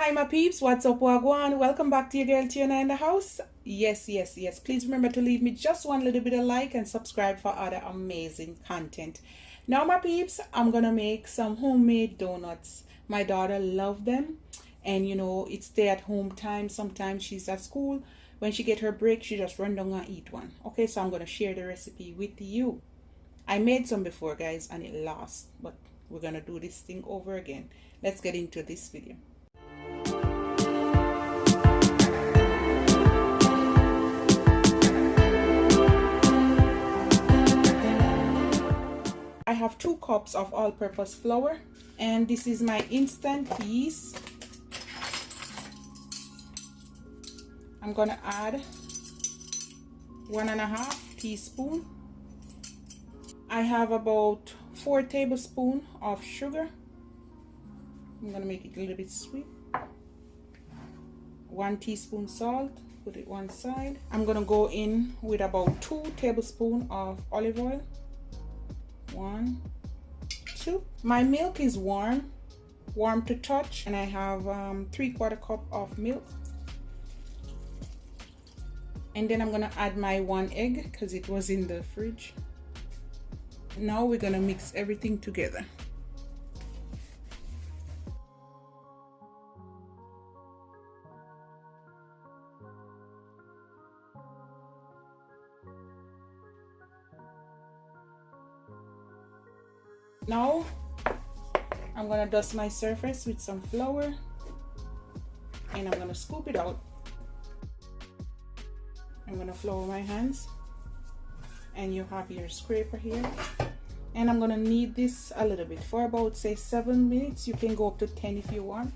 Hi my peeps, what's up, wagwan? Welcome back to your girl Tiana in the house. Yes. Please remember to leave me just one little bit of like and subscribe for other amazing content. Now my peeps, I'm gonna make some homemade donuts. My daughter loves them, and you know it's stay at home time. Sometimes she's at school. When she get her break, she just run down and eat one. Okay, so I'm gonna share the recipe with you. I made some before, guys, and it lost, but we're gonna do this thing over again. Let's get into this video. I have 2 cups of all-purpose flour, and this is my instant yeast. I'm gonna add 1.5 teaspoon. I have about 4 tablespoons of sugar. I'm gonna make it a little bit sweet. 1 teaspoon salt, put it one side. I'm gonna go in with about 2 tablespoons of olive oil. 1, 2. My milk is warm to touch, and I have 3/4 cup of milk. And then I'm gonna add my 1 egg because it was in the fridge. Now we're gonna mix everything together. Now I'm gonna dust my surface with some flour, and I'm gonna scoop it out. I'm gonna flour my hands, and you have your scraper here, and I'm gonna knead this a little bit for about, say, 7 minutes. You can go up to 10 if you want.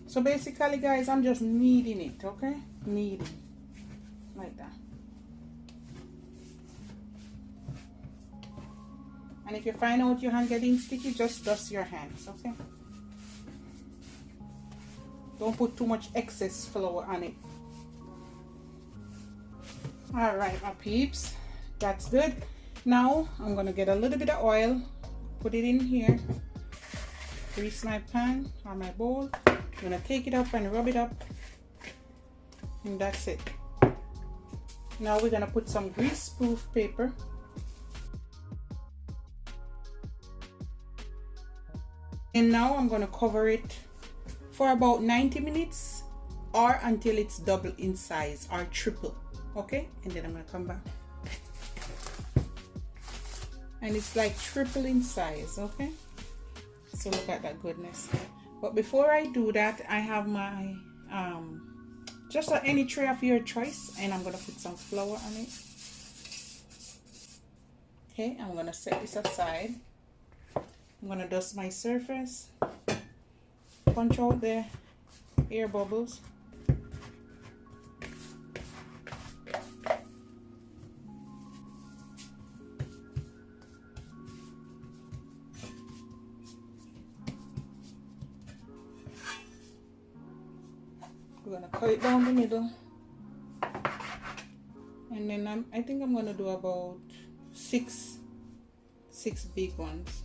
So basically, guys, I'm just kneading it, okay? Kneading like that. And if you find out your hand getting sticky, just dust your hands, okay? Don't put too much excess flour on it. All right, my peeps, that's good. Now I'm gonna get a little bit of oil, put it in here, grease my pan or my bowl. I'm gonna take it up and rub it up, and that's it. Now we're gonna put some grease-proof paper. And now I'm gonna cover it for about 90 minutes or until it's double in size or triple, okay? And then I'm gonna come back. And it's like triple in size, okay? So look at that goodness. But before I do that, I have my just any tray of your choice, and I'm gonna put some flour on it. Okay, I'm gonna set this aside. I'm gonna dust my surface, punch out the air bubbles. We're gonna cut it down the middle, and then I think I'm gonna do about six big ones.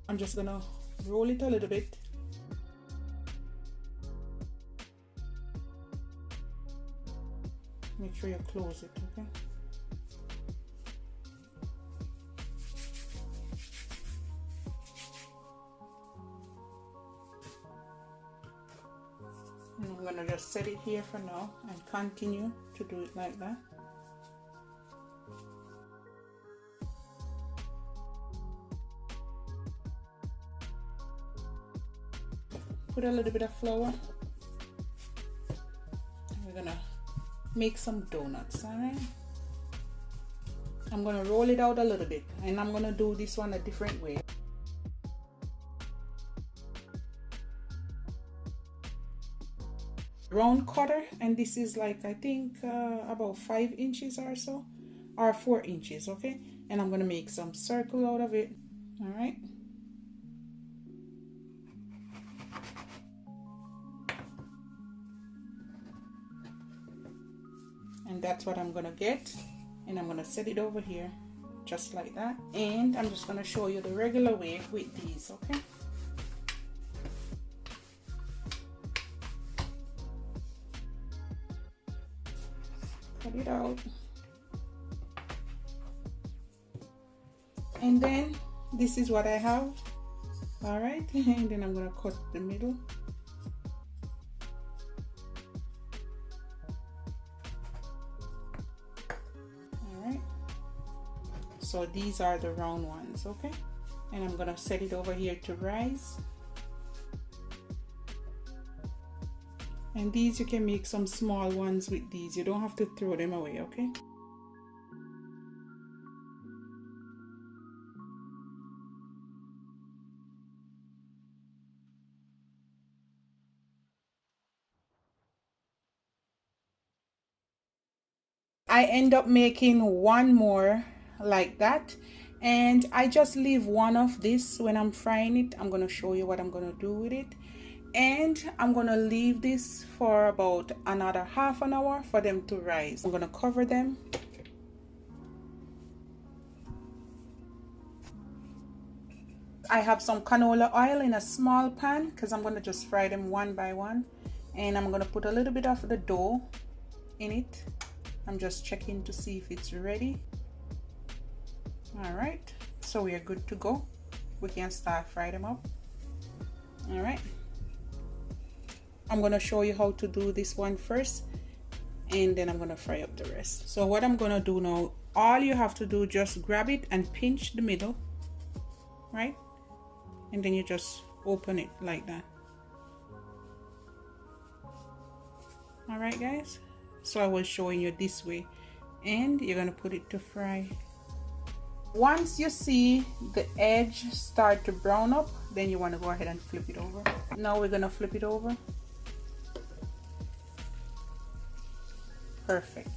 I'm just gonna roll it a little bit. Make sure you close it, okay? And I'm gonna just set it here for now and continue to do it like that. Put a little bit of flour. And we're gonna make some donuts, alright? I'm gonna roll it out a little bit, and I'm gonna do this one a different way. Round cutter, and this is like, I think about 5 inches or so, or 4 inches, okay? And I'm gonna make some circle out of it. All right, and that's what I'm gonna get, and I'm gonna set it over here just like that. And I'm just gonna show you the regular way with these, okay? Cut it out, and then this is what I have. All right, and then I'm gonna cut the middle. All right, so these are the round ones, okay? And I'm gonna set it over here to rise. And these, you can make some small ones with these. You don't have to throw them away, okay? I end up making one more like that, and I just leave one of this when I'm frying it. I'm gonna show you what I'm gonna do with it. And I'm gonna leave this for about another half an hour for them to rise. I'm gonna cover them. I have some canola oil in a small pan because I'm gonna just fry them one by one, and I'm gonna put a little bit of the dough in it. I'm just checking to see if it's ready. All right, so we are good to go. We can start fry them up. All right, I'm gonna show you how to do this one first, and then I'm gonna fry up the rest. So what I'm gonna do now, all you have to do, just grab it and pinch the middle, right? And then you just open it like that. All right, guys, so I was showing you this way, and you're gonna put it to fry. Once you see the edge start to brown up, then you want to go ahead and flip it over. Now we're gonna flip it over. Perfect.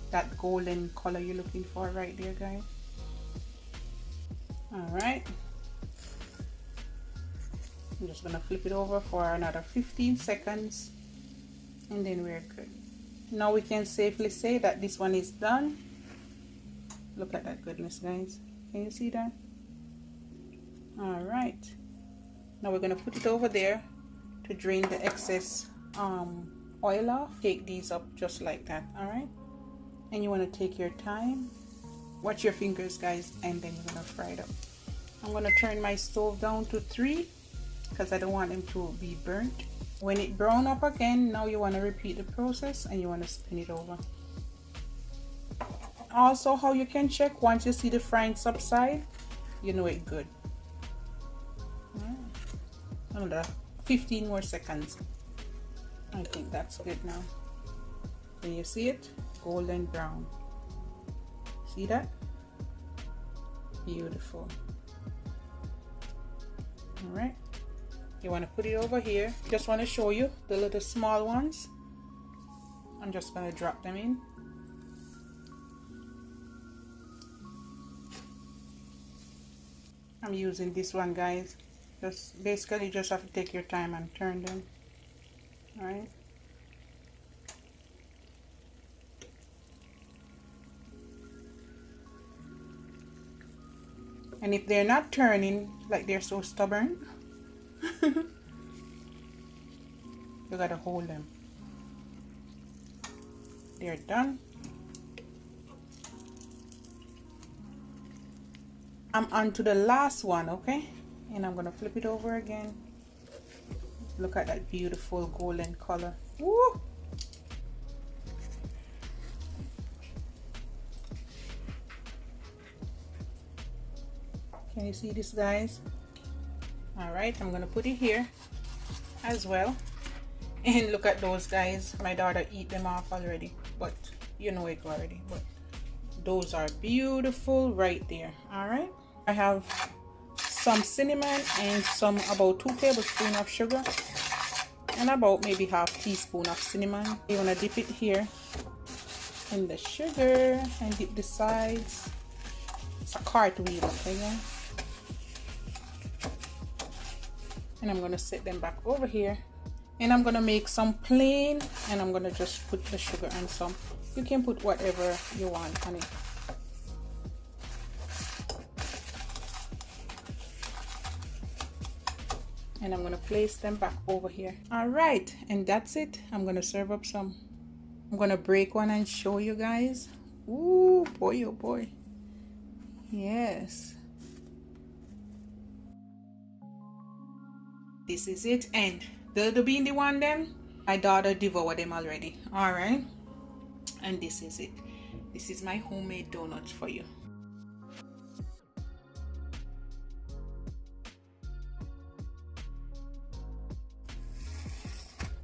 That golden color you're looking for right there, guys. All right, I'm just gonna flip it over for another 15 seconds, and then we're good. Now we can safely say that this one is done. Look at that goodness, guys. Can you see that? All right, now we're gonna put it over there to drain the excess oil off. Take these up just like that. All right, and you want to take your time, watch your fingers, guys, and then you're gonna fry it up. I'm gonna turn my stove down to 3 because I don't want them to be burnt. When it brown up again, now you want to repeat the process and you want to spin it over. Also, how you can check, once you see the frying subside, you know it good. Another 15 more seconds. I think that's good now. Can you see it? Golden brown. See that? Beautiful. All right, you want to put it over here. Just want to show you the little small ones. I'm just going to drop them in. I'm using this one, guys. Just basically just have to take your time and turn them. All right, and if they're not turning, like they're so stubborn, you gotta hold them. They're done. I'm on to the last one, okay? And I'm gonna flip it over again. Look at that beautiful golden color. Woo! Can you see this, guys? All right, I'm gonna put it here as well. And look at those, guys. My daughter eat them off already, but you know it already. But those are beautiful right there. All right, I have some cinnamon and some about 2 tablespoons of sugar and about maybe half teaspoon of cinnamon. You want to dip it here in the sugar and dip the sides. It's a cartwheel, okay, guys? And I'm going to set them back over here And I'm gonna make some plain, and I'm gonna just put the sugar and some. You can put whatever you want, honey. And I'm gonna place them back over here. All right, and that's it. I'm gonna serve up some. I'm gonna break one and show you guys. Ooh, boy, oh boy. Yes. This is it. And the bean, the one them, my daughter devoured them already. All right. And this is it. This is my homemade donuts for you.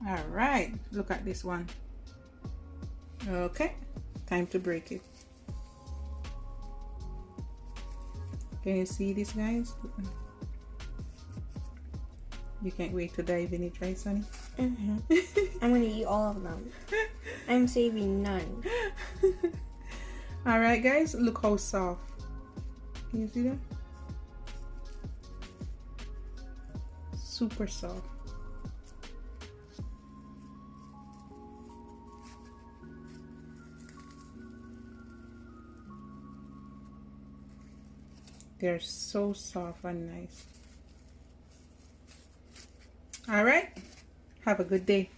All right, look at this one. Okay, time to break it. Can you see this, guys? You can't wait to dive in it, right, Sonny? I'm gonna eat all of them. I'm saving none. All right, guys, look how soft. Can you see that? Super soft. They're so soft and nice. All right, have a good day.